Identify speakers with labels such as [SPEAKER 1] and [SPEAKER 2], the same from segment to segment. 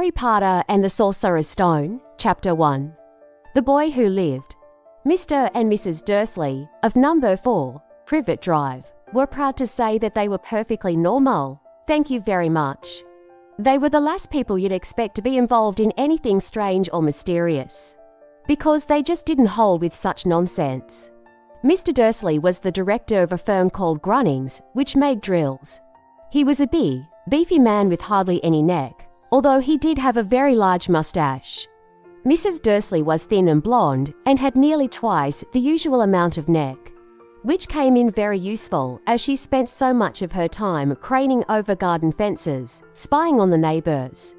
[SPEAKER 1] Harry Potter and the Sorcerer's Stone, Chapter 1. The Boy Who Lived. Mr. and Mrs. Dursley, of number 4, Privet Drive, were proud to say that they were perfectly normal. Thank you very much. They were the last people you'd expect to be involved in anything strange or mysterious, because they just didn't hold with such nonsense. Mr. Dursley was the director of a firm called Grunnings, which made drills. He was a big, beefy man with hardly any neck, although he did have a very large moustache. Mrs. Dursley was thin and blonde and had nearly twice the usual amount of neck, which came in very useful as she spent so much of her time craning over garden fences, spying on the neighbours.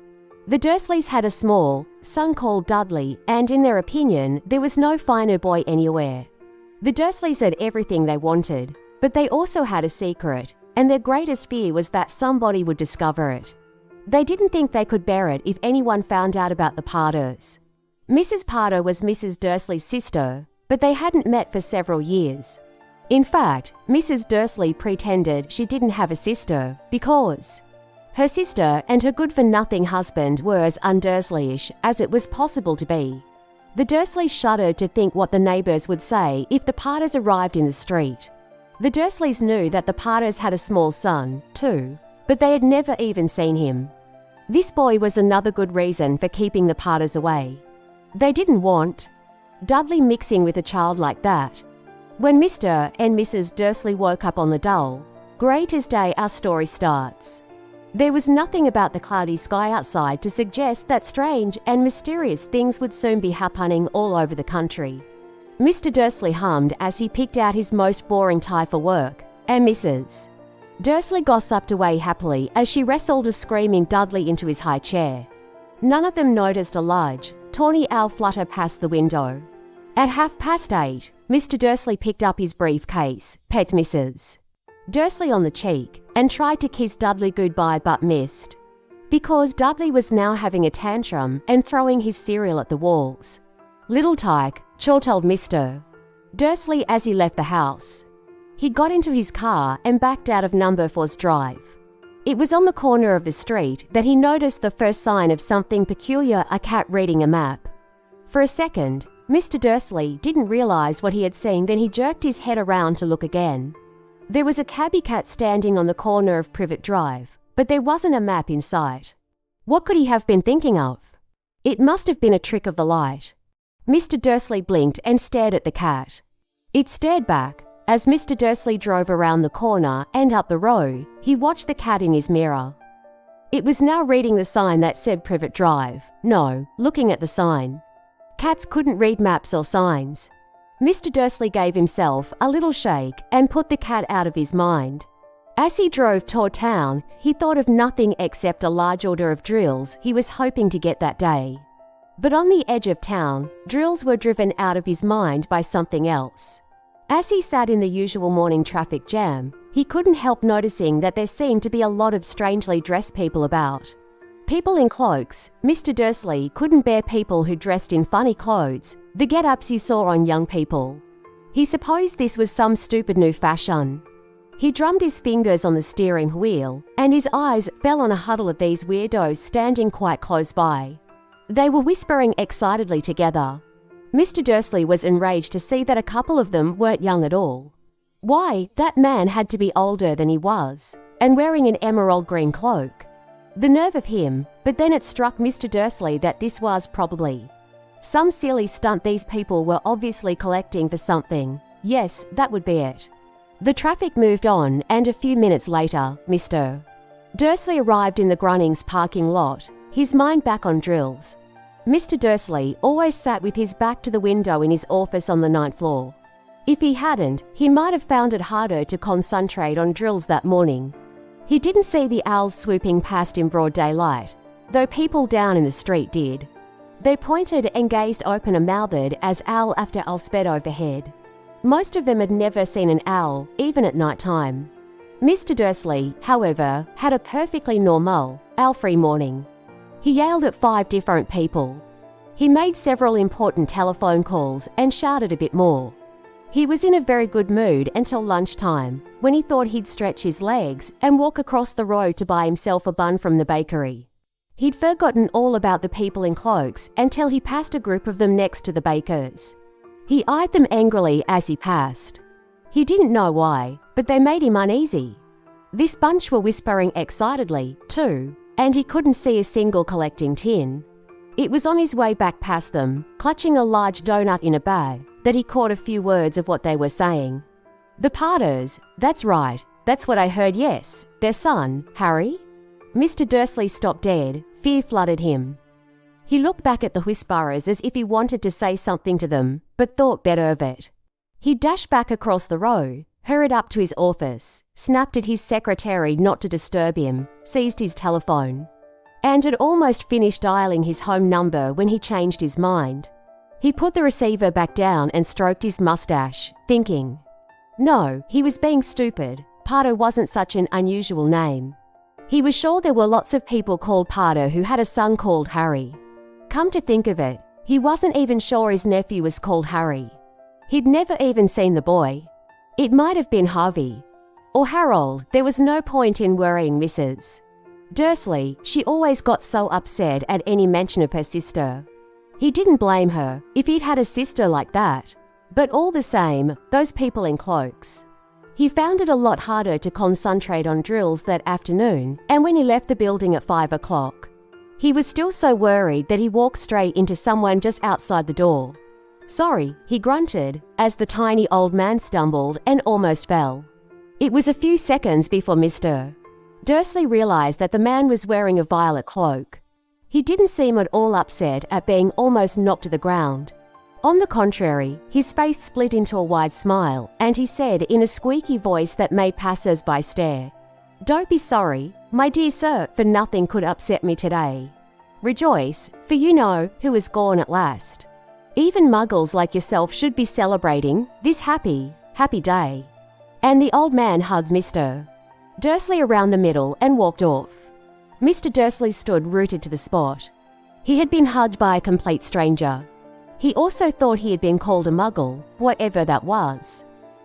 [SPEAKER 1] The Dursleys had a small son called Dudley, and in their opinion, there was no finer boy anywhere. The Dursleys had everything they wanted, but they also had a secret, and their greatest fear was that somebody would discover it. They didn't think they could bear it if anyone found out about the Potters. Mrs. Potter was Mrs. Dursley's sister, but they hadn't met for several years. In fact, Mrs. Dursley pretended she didn't have a sister because her sister and her good-for-nothing husband were as un-Dursleyish as it was possible to be. The Dursleys shuddered to think what the neighbours would say if the Potters arrived in the street. The Dursleys knew that the Potters had a small son, too, but they had never even seen him. This boy was another good reason for keeping the Potters away. They didn't want Dudley mixing with a child like that. When Mr. and Mrs. Dursley woke up on the dull, greatest day our story starts, there was nothing about the cloudy sky outside to suggest that strange and mysterious things would soon be happening all over the country. Mr. Dursley hummed as he picked out his most boring tie for work, and Mrs. Dursley gossiped away happily as she wrestled a screaming Dudley into his high chair. None of them noticed a large, tawny owl flutter past the window. At 8:30, Mr. Dursley picked up his briefcase, pecked Mrs. Dursley on the cheek, and tried to kiss Dudley goodbye but missed, because Dudley was now having a tantrum and throwing his cereal at the walls. "Little tyke," Chaw told Mr. Dursley as he left the house. He got into his car and backed out of number 4's drive. It was on the corner of the street that he noticed the first sign of something peculiar, a cat reading a map. For a second, Mr. Dursley didn't realise what he had seen, then he jerked his head around to look again. There was a tabby cat standing on the corner of Privet Drive, but there wasn't a map in sight. What could he have been thinking of? It must have been a trick of the light. Mr. Dursley blinked and stared at the cat. It stared back. As Mr. Dursley drove around the corner and up the road, he watched the cat in his mirror. It was now reading the sign that said Privet Drive. No, looking at the sign. Cats couldn't read maps or signs. Mr. Dursley gave himself a little shake and put the cat out of his mind. As he drove toward town, he thought of nothing except a large order of drills he was hoping to get that day. But on the edge of town, drills were driven out of his mind by something else. As he sat in the usual morning traffic jam, he couldn't help noticing that there seemed to be a lot of strangely dressed people about. People in cloaks. Mr. Dursley couldn't bear people who dressed in funny clothes, the get-ups you saw on young people. He supposed this was some stupid new fashion. He drummed his fingers on the steering wheel, and his eyes fell on a huddle of these weirdos standing quite close by. They were whispering excitedly together. Mr. Dursley was enraged to see that a couple of them weren't young at all. Why, that man had to be older than he was, and wearing an emerald green cloak. The nerve of him, but then it struck Mr. Dursley that this was probably some silly stunt these people were obviously collecting for something. Yes, that would be it. The traffic moved on, and a few minutes later, Mr. Dursley arrived in the Grunnings parking lot, his mind back on drills. Mr. Dursley always sat with his back to the window in his office on the 9th floor. If he hadn't, he might have found it harder to concentrate on drills that morning. He didn't see the owls swooping past in broad daylight, though people down in the street did. They pointed and gazed open-mouthed as owl after owl sped overhead. Most of them had never seen an owl, even at night time. Mr. Dursley, however, had a perfectly normal, owl-free morning. He yelled at 5 different people. He made several important telephone calls and shouted a bit more. He was in a very good mood until lunchtime, when he thought he'd stretch his legs and walk across the road to buy himself a bun from the bakery. He'd forgotten all about the people in cloaks until he passed a group of them next to the bakers. He eyed them angrily as he passed. He didn't know why, but they made him uneasy. This bunch were whispering excitedly, too, and he couldn't see a single collecting tin. It was on his way back past them, clutching a large donut in a bag, that he caught a few words of what they were saying. The Potters, that's right, that's what I heard, yes, their son, Harry? Mr. Dursley stopped dead, fear flooded him. He looked back at the whisperers as if he wanted to say something to them, but thought better of it. He dashed back across the row, hurried up to his office, snapped at his secretary not to disturb him, seized his telephone, and had almost finished dialing his home number when he changed his mind. He put the receiver back down and stroked his mustache, thinking, no, he was being stupid. Potter wasn't such an unusual name. He was sure there were lots of people called Potter who had a son called Harry. Come to think of it, he wasn't even sure his nephew was called Harry. He'd never even seen the boy. It might have been Harvey. Or Harold. There was no point in worrying Mrs. Dursley. She always got so upset at any mention of her sister. He didn't blame her if he'd had a sister like that. But all the same, those people in cloaks. He found it a lot harder to concentrate on drills that afternoon, and when he left the building at 5 o'clock. He was still so worried that he walked straight into someone just outside the door. Sorry, he grunted, as the tiny old man stumbled and almost fell. It was a few seconds before Mr. Dursley realized that the man was wearing a violet cloak. He didn't seem at all upset at being almost knocked to the ground. On the contrary, his face split into a wide smile, and he said in a squeaky voice that made passers-by stare, "Don't be sorry, my dear sir, for nothing could upset me today. Rejoice, for you know who is gone at last. Even muggles like yourself should be celebrating this happy day." And the old man hugged Mr. Dursley around the middle and walked off. Mr. Dursley stood rooted to the spot. He had been hugged by a complete stranger. He also thought he had been called a muggle, whatever that was.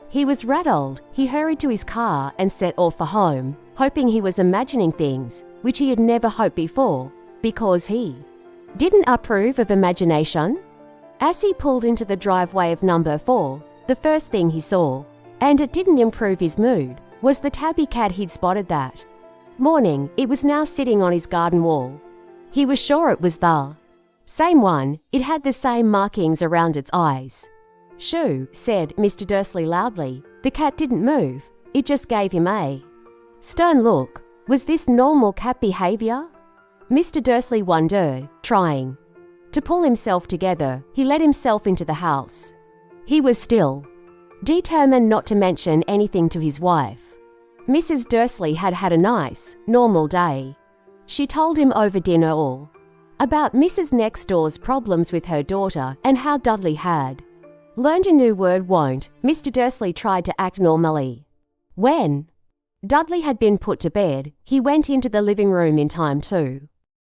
[SPEAKER 1] He was rattled. He hurried to his car and set off for home, hoping he was imagining things which he had never hoped before, because he didn't approve of imagination. As he pulled into the driveway of number 4, the first thing he saw, and it didn't improve his mood, was the tabby cat he'd spotted that morning. It was now sitting on his garden wall. He was sure it was the same one. It had the same markings around its eyes. "Shoo," said Mr. Dursley loudly. The cat didn't move. It just gave him a stern look. Was this normal cat behavior? Mr. Dursley wondered, trying to pull himself together. He let himself into the house. He was still determined not to mention anything to his wife. Mrs. Dursley had had a nice, normal day. She told him over dinner all about Mrs. Next Door's problems with her daughter and how Dudley had learned a new word. Won't. Mr. Dursley tried to act normally. When Dudley had been put to bed, he went into the living room in time to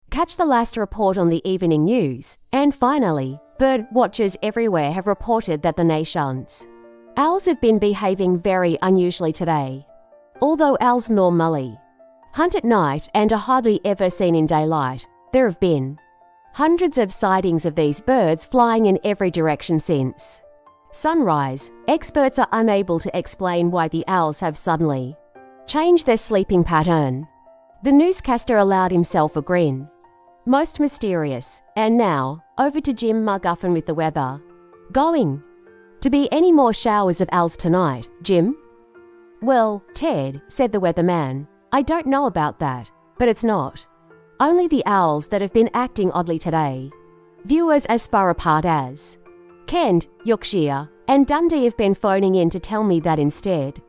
[SPEAKER 1] catch the last report on the evening news, and finally, bird watchers everywhere have reported that the nation's owls have been behaving very unusually today. Although owls normally hunt at night and are hardly ever seen in daylight, there have been hundreds of sightings of these birds flying in every direction since sunrise. Experts are unable to explain why the owls have suddenly changed their sleeping pattern. The newscaster allowed himself a grin. Most mysterious. And now, over to Jim McGuffin with the weather. Going to be any more showers of owls tonight, Jim? Well, Ted, said the weatherman, I don't know about that, but it's not only the owls that have been acting oddly today. Viewers as far apart as Kent, Yorkshire, and Dundee have been phoning in to tell me that instead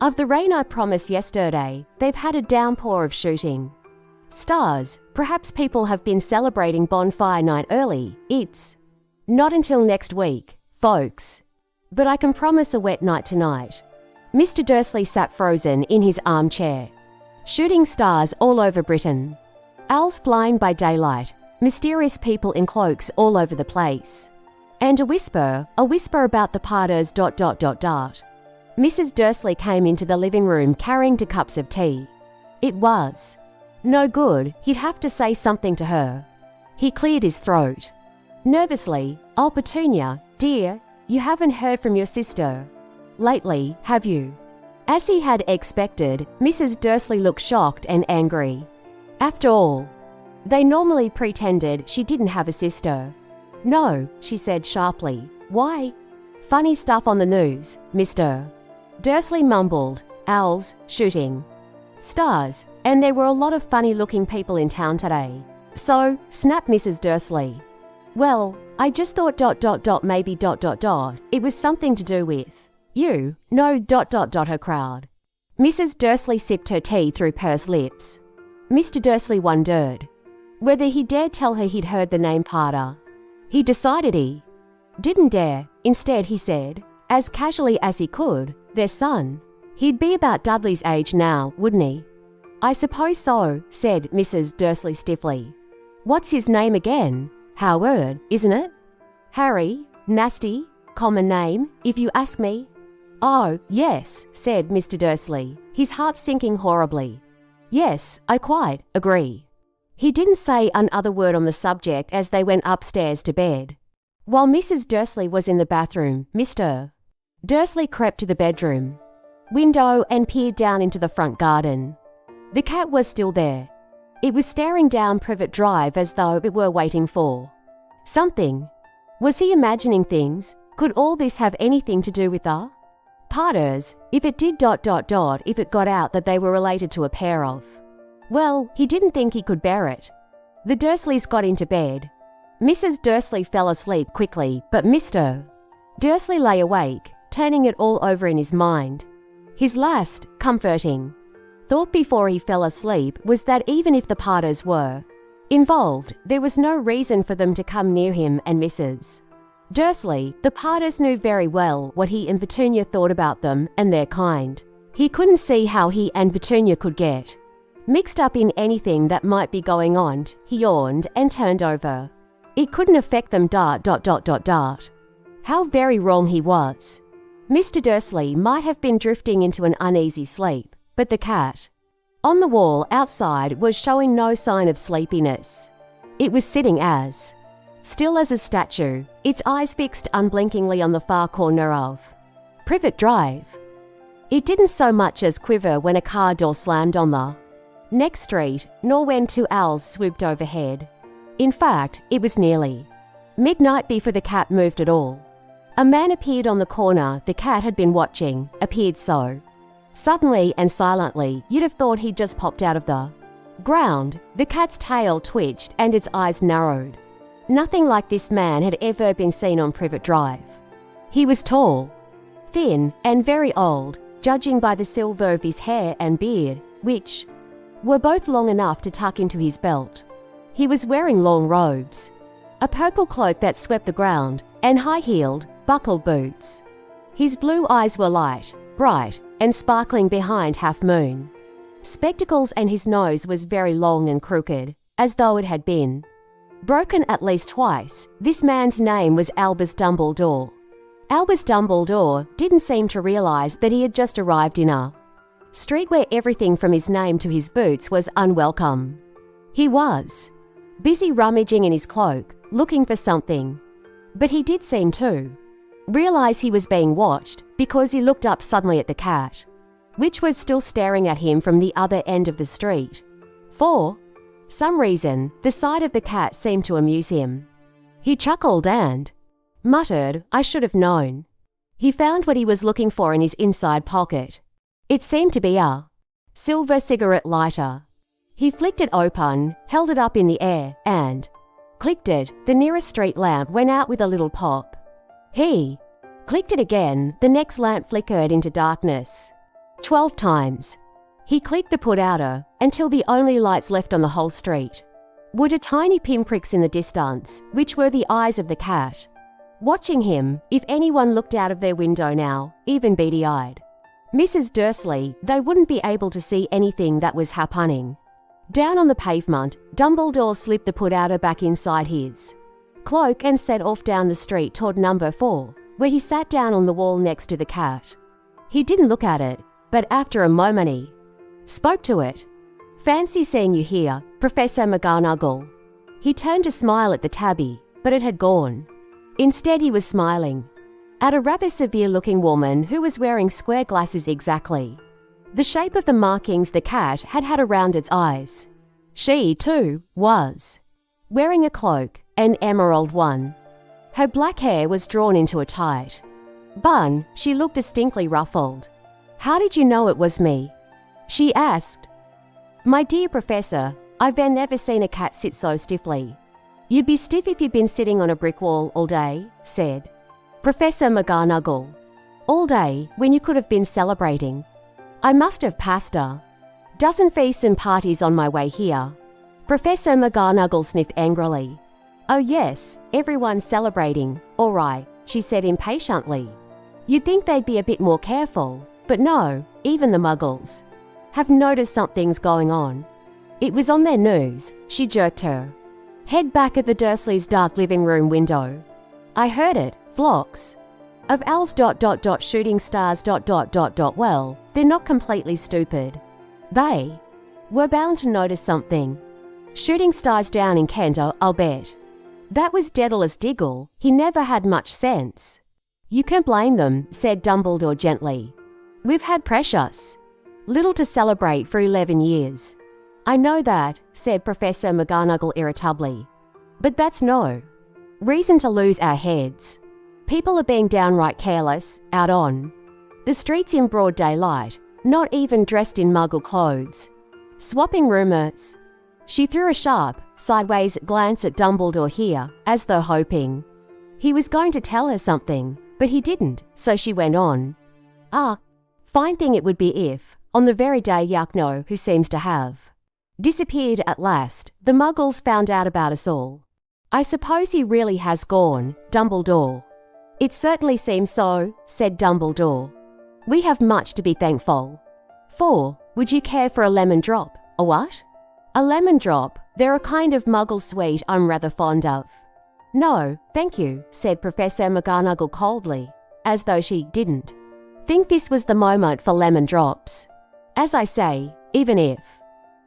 [SPEAKER 1] of the rain I promised yesterday, they've had a downpour of shooting stars. Perhaps people have been celebrating bonfire night early. It's not until next week, folks. But I can promise a wet night tonight. Mr. Dursley sat frozen in his armchair. Shooting stars all over Britain. Owls flying by daylight. Mysterious people in cloaks all over the place. And a whisper about the Potters... Mrs. Dursley came into the living room carrying 2 cups of tea. It was No good, he'd have to say something to her. He cleared his throat. Nervously, "Oh, Petunia, dear, you haven't heard from your sister lately, have you?" As he had expected, Mrs. Dursley looked shocked and angry. After all, they normally pretended she didn't have a sister. "No," she said sharply. "Why?" "Funny stuff on the news, Mr. Dursley mumbled. "Owls, shooting stars, and there were a lot of funny-looking people in town today." "So," snapped Mrs. Dursley. "Well, I just thought maybe it was something to do with you, no her crowd." Mrs. Dursley sipped her tea through pursed lips. Mr. Dursley wondered whether he dared tell her he'd heard the name Parter. He decided he didn't dare. Instead, he said, as casually as he could, "Their son. He'd be about Dudley's age now, wouldn't he?" "I suppose so," said Mrs. Dursley stiffly. "What's his name again? Howard, isn't it?" "Harry. Nasty, common name, if you ask me." "Oh, yes," said Mr. Dursley, his heart sinking horribly. "Yes, I quite agree." He didn't say another word on the subject as they went upstairs to bed. While Mrs. Dursley was in the bathroom, Mr. Dursley crept to the bedroom window and peered down into the front garden. The cat was still there. It was staring down Privet Drive as though it were waiting for something. Was he imagining things? Could all this have anything to do with the Parters? If it did if it got out that they were related to a pair of... Well, he didn't think he could bear it. The Dursleys got into bed. Mrs. Dursley fell asleep quickly, but Mr. Dursley lay awake, turning it all over in his mind. His last, comforting thought before he fell asleep was that even if the Parters were involved, there was no reason for them to come near him and Mrs. Dursley. The Parters knew very well what he and Petunia thought about them and their kind. He couldn't see how he and Petunia could get mixed up in anything that might be going on. He yawned and turned over. It couldn't affect them. How very wrong he was. Mr. Dursley might have been drifting into an uneasy sleep, but the cat on the wall outside was showing no sign of sleepiness. It was sitting as still as a statue, its eyes fixed unblinkingly on the far corner of Privet Drive. It didn't so much as quiver when a car door slammed on the next street, nor when two owls swooped overhead. In fact, it was nearly midnight before the cat moved at all. A man appeared on the corner the cat had been watching, appeared so suddenly and silently you'd have thought he'd just popped out of the ground. The cat's tail twitched and its eyes narrowed. Nothing like this man had ever been seen on Privet Drive. He was tall, thin, and very old, judging by the silver of his hair and beard, which were both long enough to tuck into his belt. He was wearing long robes, a purple cloak that swept the ground, and high-heeled, buckled boots. His blue eyes were light, bright, and sparkling behind half moon spectacles, and his nose was very long and crooked, as though it had been broken at least twice. This man's name was Albus Dumbledore. Albus Dumbledore didn't seem to realise that he had just arrived in a street where everything from his name to his boots was unwelcome. He was busy rummaging in his cloak, looking for something. But he did seem to realise he was being watched, because he looked up suddenly at the cat, which was still staring at him from the other end of the street. For some reason, the sight of the cat seemed to amuse him. He chuckled and muttered, "I should have known." He found what he was looking for in his inside pocket. It seemed to be a silver cigarette lighter. He flicked it open, held it up in the air, and clicked it. The nearest street lamp went out with a little pop. He clicked it again. The next lamp flickered into darkness 12 times. He clicked the put-outer until the only lights left on the whole street were the tiny pinpricks in the distance, which were the eyes of the cat, watching him. If anyone looked out of their window now, even beady-eyed Mrs. Dursley, they wouldn't be able to see anything that was happening. Down on the pavement, Dumbledore slipped the put-outer back inside his cloak and set off down the street toward number 4, where he sat down on the wall next to the cat. He didn't look at it, but after a moment he spoke to it. Fancy seeing you here, Professor McGonagall. He turned to smile at the tabby, but it had gone. Instead, he was smiling at a rather severe-looking woman who was wearing square glasses exactly the shape of the markings the cat had had around its eyes. She, too, was wearing a cloak, an emerald one. Her black hair was drawn into a tight bun. She looked distinctly ruffled. "How did you know it was me?" she asked. "My dear Professor, I've never seen a cat sit so stiffly." "You'd be stiff if you'd been sitting on a brick wall all day," said Professor McGonagall. "All day, when you could have been celebrating." "I must have passed a dozen feasts and parties on my way here." Professor McGonagall sniffed angrily. "Oh yes, everyone's celebrating, all right," she said impatiently. "You'd think they'd be a bit more careful, but no, even the muggles have noticed something's going on. It was on their news." She jerked her head back at the Dursleys' dark living room window. "I heard it, flocks of owls ... shooting stars ... Well, they're not completely stupid. They were bound to notice something. Shooting stars down in Kent, I'll bet." That was Daedalus Diggle. He never had much sense. "You can't blame them," said Dumbledore gently. "We've had precious little to celebrate for 11 years. "I know that," said Professor McGonagall irritably. "But that's no reason to lose our heads. People are being downright careless, out on the streets in broad daylight, not even dressed in muggle clothes, swapping rumours." She threw a sharp, sideways glance at Dumbledore here, as though hoping he was going to tell her something, but he didn't, so she went on. Fine thing it would be if, on the very day Yakno, who seems to have disappeared at last, the muggles found out about us all. I suppose he really has gone, Dumbledore. "It certainly seems so," said Dumbledore. "We have much to be thankful for. Would you care for a lemon drop?" "A what?" "A lemon drop. They're a kind of muggle sweet I'm rather fond of." "No, thank you," said Professor McGonagall coldly, as though she didn't think this was the moment for lemon drops. "As I say, even if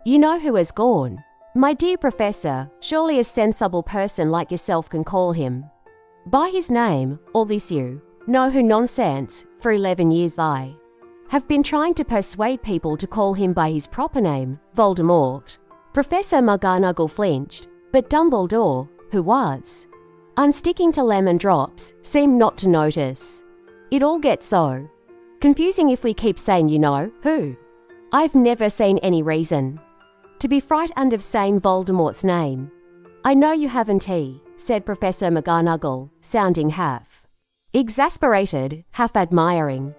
[SPEAKER 1] you know who has gone, my dear Professor, surely a sensible person like yourself can call him by his name, all this you know who nonsense. For 11 years I have been trying to persuade people to call him by his proper name, Voldemort." Professor McGonagall flinched, but Dumbledore, who was unsticking to lemon drops, seemed not to notice. "It all gets so confusing if we keep saying you know who. I've never seen any reason to be frightened of saying Voldemort's name." "I know you haven't," said Professor McGonagall, sounding half exasperated, half admiring.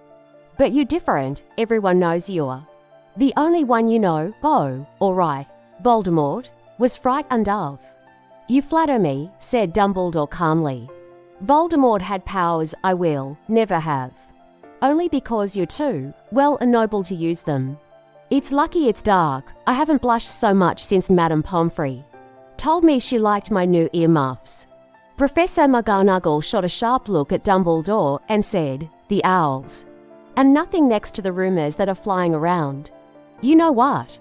[SPEAKER 1] "But you're different. Everyone knows you're the only one you know. Oh, all right. Voldemort was frightened of." "You flatter me," said Dumbledore calmly. "Voldemort had powers I will never have, only because you're too well ennobled to use them. It's lucky it's dark. I haven't blushed so much since Madame Pomfrey told me she liked my new earmuffs." Professor McGonagall shot a sharp look at Dumbledore and said, "The owls, and nothing next to the rumours that are flying around. You know what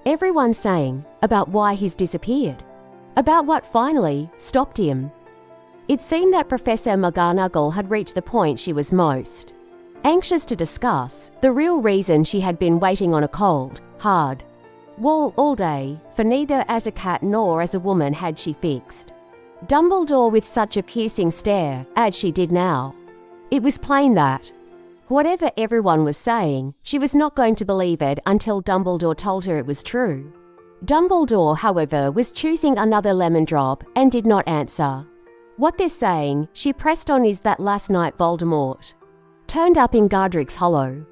[SPEAKER 1] everyone's saying about why he's disappeared? About what finally stopped him?" It seemed that Professor McGonagall had reached the point she was most anxious to discuss, the real reason she had been waiting on a cold, hard wall all day, for neither as a cat nor as a woman had she fixed Dumbledore with such a piercing stare as she did now. It was plain that whatever everyone was saying, she was not going to believe it until Dumbledore told her it was true. Dumbledore, however, was choosing another lemon drop and did not answer. "What they're saying," she pressed on, "is that last night Voldemort turned up in Godric's Hollow.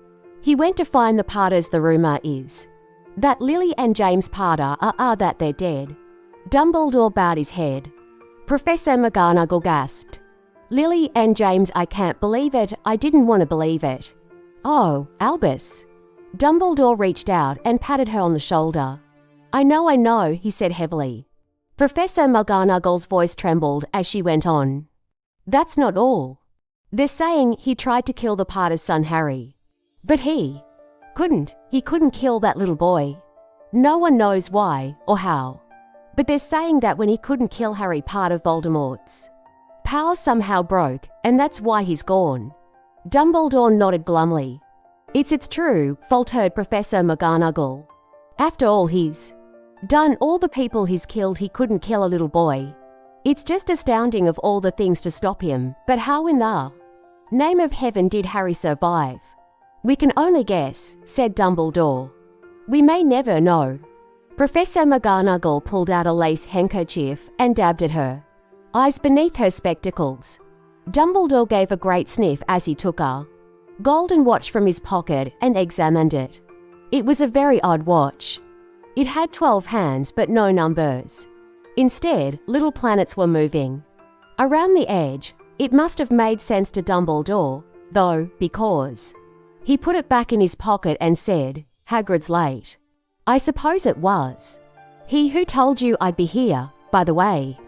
[SPEAKER 1] He went to find the Potters. The rumour is that Lily and James Potter are that they're dead." Dumbledore bowed his head. Professor McGonagall gasped. "Lily and James, I can't believe it. I didn't want to believe it." "Oh, Albus." Dumbledore reached out and patted her on the shoulder. I know," he said heavily. Professor McGonagall's voice trembled as she went on. "That's not all. They're saying he tried to kill the Potter's son Harry. But he couldn't kill that little boy." No one knows why or how. But they're saying that when he couldn't kill Harry, part of Voldemort's power somehow broke, and that's why he's gone. Dumbledore nodded glumly. It's true, faltered Professor McGonagall. After all he's done, all the people he's killed, he couldn't kill a little boy. It's just astounding of all the things to stop him, but how in the name of heaven did Harry survive? We can only guess, said Dumbledore. We may never know. Professor McGonagall pulled out a lace handkerchief and dabbed at her eyes beneath her spectacles. Dumbledore gave a great sniff as he took a golden watch from his pocket and examined it. It was a very odd watch. It had 12 hands but no numbers. Instead, little planets were moving around the edge. It must have made sense to Dumbledore, though, because he put it back in his pocket and said, Hagrid's late. I suppose it was. He who told you I'd be here, by the way.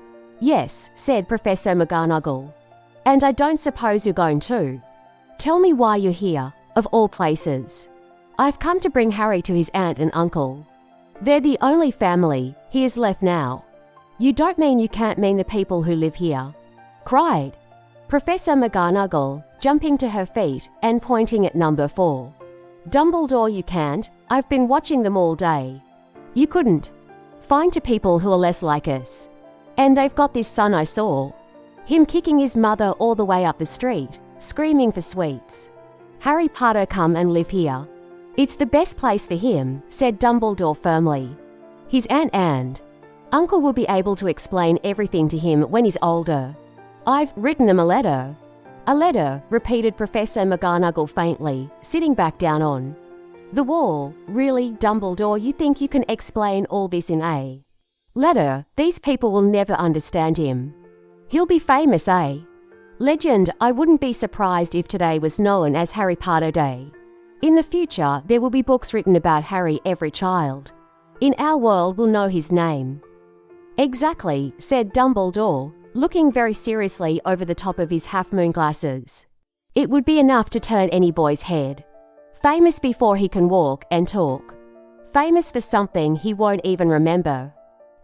[SPEAKER 1] Yes, said Professor McGonagall. And I don't suppose you're going to. Tell me why you're here, of all places. I've come to bring Harry to his aunt and uncle. They're the only family he has left now. You don't mean you can't mean the people who live here? Cried Professor McGonagall, jumping to her feet and pointing at number 4. Dumbledore, you can't. I've been watching them all day. You couldn't find two people who are less like us. And they've got this son I saw. Him kicking his mother all the way up the street, screaming for sweets. Harry Potter come and live here. It's the best place for him, said Dumbledore firmly. His aunt and uncle will be able to explain everything to him when he's older. I've written them a letter. A letter, repeated Professor McGonagall faintly, sitting back down on the wall. Really, Dumbledore, you think you can explain all this in a letter? These people will never understand him. He'll be famous, eh? Legend. I wouldn't be surprised if today was known as Harry Potter Day. In the future, there will be books written about Harry. Every child in our world will know his name. Exactly, said Dumbledore, looking very seriously over the top of his half-moon glasses. It would be enough to turn any boy's head. Famous before he can walk and talk. Famous for something he won't even remember.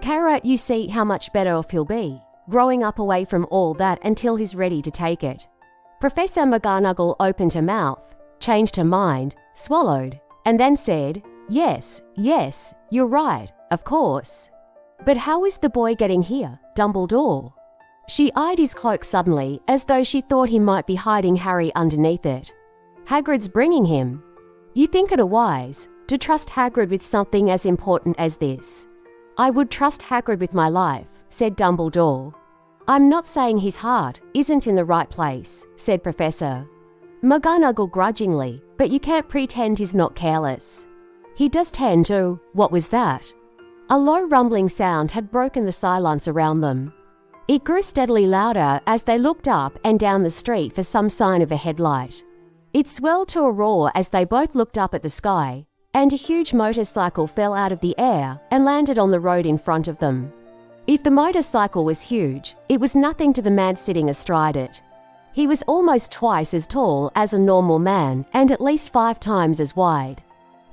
[SPEAKER 1] Carrot, you see how much better off he'll be, growing up away from all that until he's ready to take it. Professor McGonagall opened her mouth, changed her mind, swallowed, and then said, Yes, you're right, of course. But how is the boy getting here, Dumbledore? She eyed his cloak suddenly, as though she thought he might be hiding Harry underneath it. Hagrid's bringing him. You think it wise to trust Hagrid with something as important as this? I would trust Hagrid with my life, said Dumbledore. I'm not saying his heart isn't in the right place, said Professor McGonagall grudgingly, but you can't pretend he's not careless. He does tend to. What was that? A low rumbling sound had broken the silence around them. It grew steadily louder as they looked up and down the street for some sign of a headlight. It swelled to a roar as they both looked up at the sky, and a huge motorcycle fell out of the air and landed on the road in front of them. If the motorcycle was huge, it was nothing to the man sitting astride it. He was almost twice as tall as a normal man and at least 5 times as wide.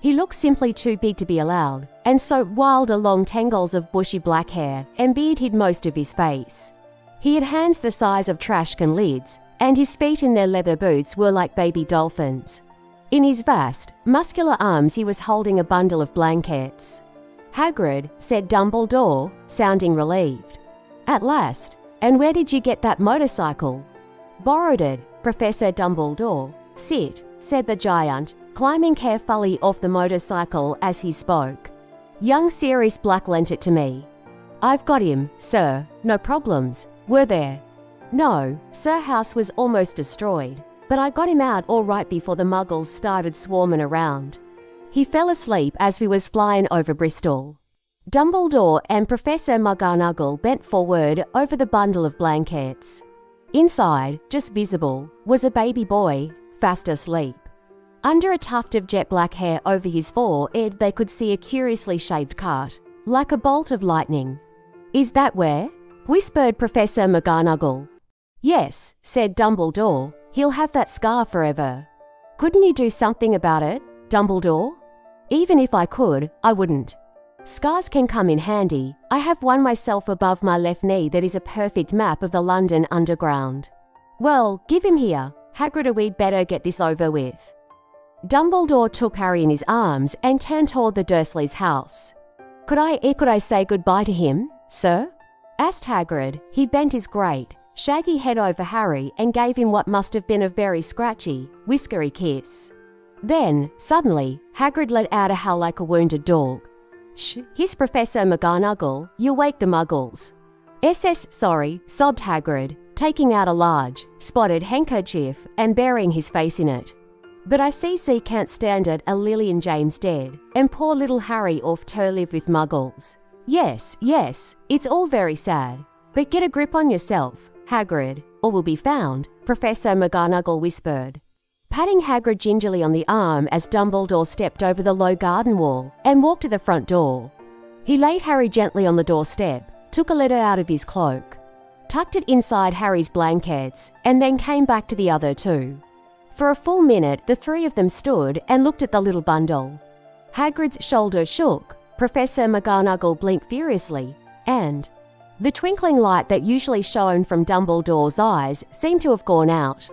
[SPEAKER 1] He looked simply too big to be allowed, and so wild long tangles of bushy black hair and beard hid most of his face. He had hands the size of trash can lids, and his feet in their leather boots were like baby dolphins. In his vast, muscular arms he was holding a bundle of blankets. Hagrid, said Dumbledore, sounding relieved. At last. And where did you get that motorcycle? Borrowed it, Professor Dumbledore. Sit, said the giant, climbing carefully off the motorcycle as he spoke. Young Sirius Black lent it to me. I've got him, sir, no problems, were there? No, Sir House was almost destroyed, but I got him out all right before the muggles started swarming around. He fell asleep as we was flying over Bristol. Dumbledore and Professor McGonagall bent forward over the bundle of blankets. Inside, just visible, was a baby boy, fast asleep. Under a tuft of jet black hair over his forehead they could see a curiously shaped cut, like a bolt of lightning. Is that where? Whispered Professor McGonagall. Yes, said Dumbledore, he'll have that scar forever. Couldn't you do something about it, Dumbledore? Even if I could, I wouldn't. Scars can come in handy. I have one myself above my left knee that is a perfect map of the London Underground. Well, give him here. Hagrid, we'd better get this over with. Dumbledore took Harry in his arms and turned toward the Dursleys' house. Could I say goodbye to him, sir? Asked Hagrid. He bent his great, shaggy head over Harry and gave him what must have been a very scratchy, whiskery kiss. Then, suddenly, Hagrid let out a howl like a wounded dog. Shh, here's Professor McGonagall. You'll wake the muggles. Sorry, sobbed Hagrid, taking out a large, spotted handkerchief and burying his face in it. But I see can't stand it, a Lily and James dead, and poor little Harry off to live with muggles. Yes, it's all very sad. But get a grip on yourself, Hagrid, or we'll be found, Professor McGonagall whispered, patting Hagrid gingerly on the arm as Dumbledore stepped over the low garden wall and walked to the front door. He laid Harry gently on the doorstep, took a letter out of his cloak, tucked it inside Harry's blankets, and then came back to the other two. For a full minute, the three of them stood and looked at the little bundle. Hagrid's shoulder shook, Professor McGonagall blinked furiously, and the twinkling light that usually shone from Dumbledore's eyes seemed to have gone out.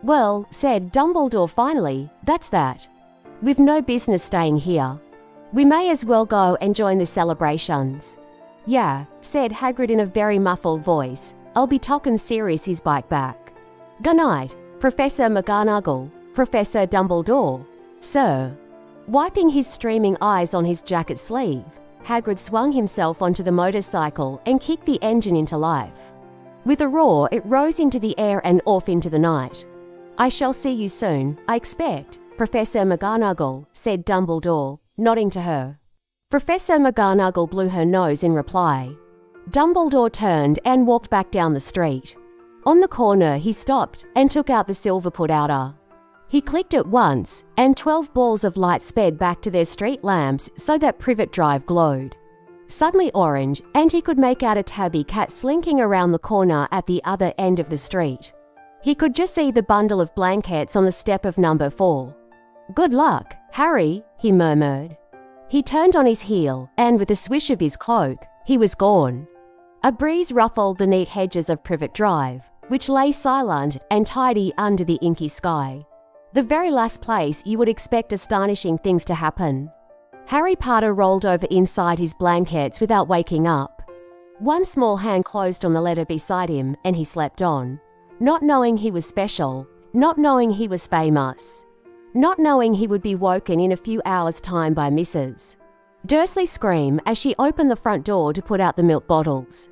[SPEAKER 1] Well, said Dumbledore finally, that's that. We've no business staying here. We may as well go and join the celebrations. Yeah, said Hagrid in a very muffled voice. I'll be talking serious his bike back. Good night, Professor McGonagall, Professor Dumbledore, sir. Wiping his streaming eyes on his jacket sleeve, Hagrid swung himself onto the motorcycle and kicked the engine into life. With a roar, it rose into the air and off into the night. I shall see you soon, I expect, Professor McGonagall, said Dumbledore, nodding to her. Professor McGonagall blew her nose in reply. Dumbledore turned and walked back down the street. On the corner, he stopped and took out the silver put-outer. He clicked it once, and 12 balls of light sped back to their street lamps so that Privet Drive glowed. Suddenly orange, and he could make out a tabby cat slinking around the corner at the other end of the street. He could just see the bundle of blankets on the step of number 4. Good luck, Harry, he murmured. He turned on his heel, and with a swish of his cloak, he was gone. A breeze ruffled the neat hedges of Privet Drive, which lay silent and tidy under the inky sky. The very last place you would expect astonishing things to happen. Harry Potter rolled over inside his blankets without waking up. One small hand closed on the letter beside him, and he slept on, not knowing he was special, not knowing he was famous, not knowing he would be woken in a few hours' time by Mrs. Dursley's scream as she opened the front door to put out the milk bottles,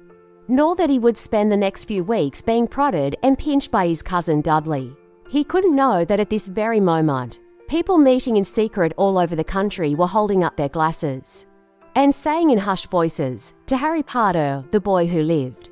[SPEAKER 1] nor that he would spend the next few weeks being prodded and pinched by his cousin Dudley. He couldn't know that at this very moment, people meeting in secret all over the country were holding up their glasses and saying in hushed voices, "To Harry Potter, the boy who lived."